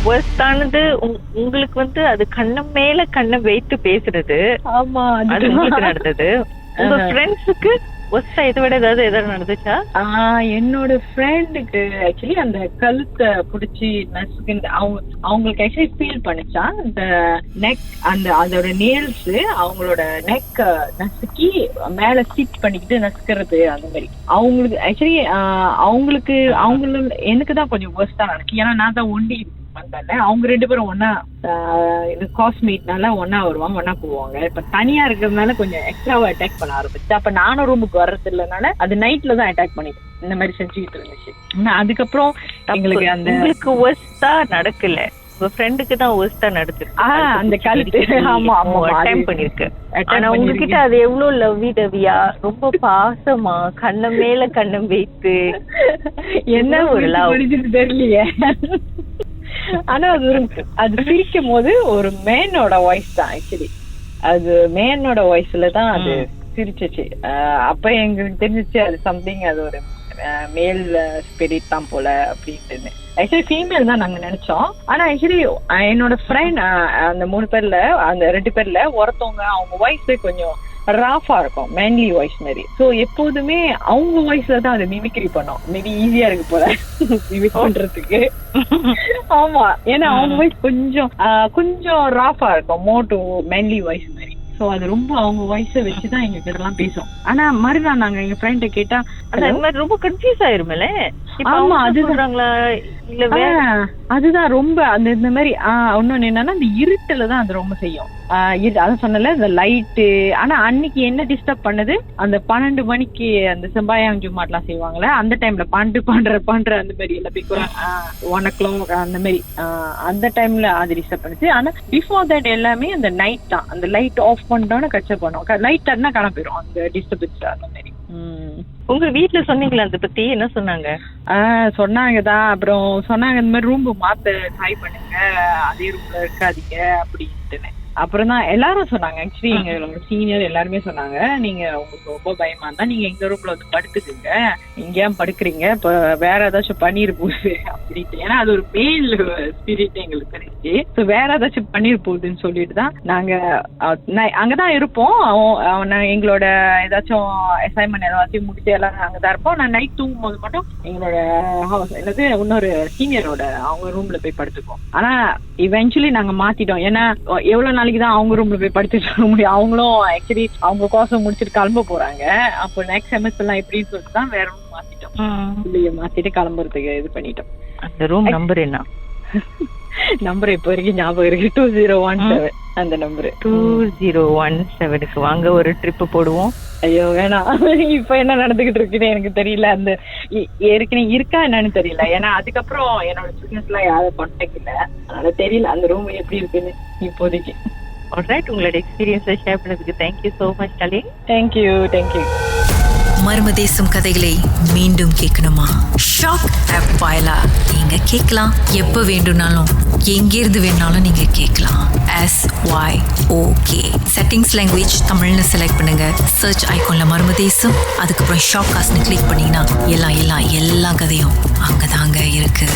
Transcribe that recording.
worst-ஆனது உங்களுக்கு வந்து அது கண்ணம் மேல கண்ணம் வைத்து பேசுறது. ஆமா, அது உங்களுக்கு நடந்தது. உங்க ஃப்ரெண்ட்ஸுக்கு worst-ஆ இதை விட ஏதாவது நடந்துச்சா? என்னோட ஃப்ரெண்டுக்கு ஆக்சுவலி அந்த கழுத்தை பிடிச்சி நசுக்கு அவங்களுக்கு ஆக்சுவலி ஃபீல் பண்ணிச்சா இந்த நெக் அதோட நேல்ஸ் அவங்களோட நெக் நசுக்கி மேல சிட் பண்ணிக்கிட்டு நசுக்கிறது அந்த மாதிரி. அவங்களுக்கு ஆக்சுவலி எனக்கு தான் கொஞ்சம் worst-ஆ நடக்கு. ஏன்னா நான் தான் ஒண்டி வந்தால அவங்க 2 பேரும் ஒன்னா காஸ்மேட்னால ஒன்னா வருவாங்க, ஒன்னா போவாங்க. இப்ப தனியா இருக்கிறதுனால கொஞ்சம் எக்ஸ்ட்ராவா அட்டாக் பண்ண ஆரம்பிச்சு. அப்ப நானும் ரூமுக்கு வர்றது இல்லைனால அது நைட்ல தான் அட்டாக் பண்ணிட்டு இந்த மாதிரி செஞ்சுக்கிட்டு இருந்துச்சு. அதுக்கப்புறம் எங்களுக்கு உங்களுக்கு worst-ஆ நடக்கல, உங்க ஃப்ரெண்டுக்கு தான் worst-ஆ நடந்துருக்கு. அந்த கழுத்து அட்டாக் பண்ணிருக்கு. ஆனா உங்ககிட்ட அது எவ்வளவு லவ்வி டவியா, ரொம்ப பாசமா கண்ணம் மேல கண்ணம் வைத்து என்ன ஒரு லவ் தெரியலையே. ஆனா அது சிரிக்கும் போது ஒரு மேனோட வாய்ஸ் தான் ஆக்சுவலி. அது மேனோட வாய்ஸ்ல தான் அது சிரிச்சிச்சு. அப்ப எங்களுக்கு தெரிஞ்சிச்சு அது சம்திங், அது ஒரு மேல் ஸ்பிரிட் தான் போல அப்படின்ட்டு. ஆக்சுவலி ஃபீமேல் தான் நாங்க நினைச்சோம். ஆனா ஆக்சுவலி என்னோட ஃப்ரெண்ட் அந்த 3 பேர்ல அந்த 2 பேர்ல ஒருத்தவங்க அவங்க வாய்ஸ் கொஞ்சம் ராஃபா இருக்கும், மேன்லி வாய்ஸ் மாதிரி. ஸோ எப்போதுமே அவங்க வாய்ஸ்ல தான் அதை மிமிக்ரி பண்ணோம். மேபி ஈஸியா இருக்கு போல மிமிக் பண்றதுக்கு. ஆமா, ஏன்னா அவங்க வாய்ஸ் கொஞ்சம் ராஃபா இருக்கும், மோட்டோ மேன்லி வாய்ஸ் மாதிரி. சோ அது ரொம்ப அவங்க வாய்ஸ வச்சுதான் எங்க கிட்ட எல்லாம் பேசும். ஆனா மறுநாள் நாங்க எங்க ஃப்ரெண்ட கேட்டா ரொம்ப கன்ஃபியூஸ் ஆயிருமேல. ஆமா, அது சொல்றாங்களா இல்ல அதுதான் ரொம்ப அந்த இந்த மாதிரி. இன்னொன்னு என்னன்னா அந்த இருட்டுல தான் அது ரொம்ப செய்யும். அதான் சொன்னல இந்த லைட்டு. ஆனா அன்னைக்கு என்ன டிஸ்டர்ப் பண்ணுது, அந்த 12 மணிக்கு அந்த செம்பாயாங் ஜுமாட்லாம் செய்வாங்களே அந்த டைம்ல பண்ற அந்த மாதிரி எல்லாம் போய் 1 o'clock அந்த மாதிரி அந்த டைம்ல அது டிஸ்டர்ப் பண்ணுச்சு. ஆனா பிஃபோர் தட் எல்லாமே அந்த நைட் தான். அந்த லைட் ஆஃப் பண்ணிட்டோம்னா கச்ச பண்ணும், லைட் ஆனா காண போயிடும் அந்த டிஸ்டர்பன்ஸ் அந்த மாதிரி. உங்க வீட்டுல சொன்னீங்களா அதை பத்தி? என்ன சொன்னாங்க? சொன்னாங்கதான். அப்புறம் சொன்னாங்க இந்த மாதிரி ரூம் மாத்த ட்ரை பண்ணுங்க, அதே ரூம்ல இருக்காதீங்க அப்படின்ட்டு. அப்புறம் தான் எல்லாரும் சொன்னாங்க. ஆக்சுவலி எங்களோட சீனியர் எல்லாருமே சொன்னாங்க, நீங்க உங்களுக்கு ரொம்ப பயமா இருந்தா நீங்க எங்க ரூம்ல வந்து படுத்துக்குங்க, இங்க ஏன் படுக்குறீங்க, இப்ப வேற ஏதாச்சும் பண்ணிரு போகுது அப்படின்ட்டு. ஏன்னா அது ஒரு மேல் ஸ்பிரிட் எங்களுக்கு தெரிஞ்சு. ஸோ வேற ஏதாச்சும் பண்ணிரு போகுதுன்னு சொல்லிட்டு தான் நாங்க அங்கதான் இருப்போம். எங்களோட ஏதாச்சும் அசைன்மெண்ட் ஏதாச்சும் முடிச்சு எல்லாரும் அங்கதான் இருப்போம். நான் நைட் தூங்கும் போது மட்டும் எங்களோட என்னது இன்னொரு சீனியரோட அவங்க ரூம்ல போய் படுத்துப்போம். ஆனா இவென்ச்சுவலி நாங்க மாத்திட்டோம். ஏன்னா எவ்வளவு நாளைக்கு தான் அவங்க ரூம்ல போய் படிச்சுட்டு இருக்க முடியும். அவங்களும் ஆக்சுவலி அவங்க கோர்ஸ் முடிச்சுட்டு கிளம்ப போறாங்க. அப்போ நெக்ஸ்ட் செமஸ்டர் எல்லாம் எப்படின்னு சொல்லிட்டு தான் வேற ரூம் மாத்திட்டோம். மாத்திட்டு கிளம்புறதுக்கு இது பண்ணிட்டோம். அந்த ரூம் நம்பர் என்ன? நம்பர் இப்போ வரைக்கும் ஞாபகம் இருக்கு, 2017 அந்த நம்பர். 2017க்கு வாங்க ஒரு ட்ரிப் போடுவோம். ஐயோ வேணாம், இப்ப என்ன நடந்துகிட்டு இருக்குன்னு எனக்கு தெரியல. அந்த ஏற்கனவே இருக்கா என்னன்னு தெரியல. ஏன்னா அதுக்கப்புறம் என்னோட ஸ்டூடெண்ட்ஸ் எல்லாம் யாரும் கான்டாக்ட் இல்ல, அதனால தெரியல அந்த ரூம் எப்படி இருக்குன்னு இப்போதைக்கு. ஆல்ரைட், உங்களோட எக்ஸ்பீரியன்ஸை ஷேர் பண்ணதுக்கு thank you so much darling. Thank you. Marmadesam கதைகளை மீண்டும் கேட்கணுமா? ஷாக் ஆப் வாயிலா நீங்க கேட்கலாம். எப்ப வேண்டும்னாலும் எங்கிருந்து வேணாலும் நீங்க கேட்கலாம். SYOK செட்டிங்ஸ் லாங்குவேஜ் தமிழ்னு செலக்ட் பண்ணுங்க. சர்ச் ஐகான்ல மர்மதேசம், அதுக்கப்புறம் ஷாக் காஸ்ட்னு கிளிக் பண்ணீங்கன்னா எல்லா கதையும் அங்கதாங்க இருக்கு.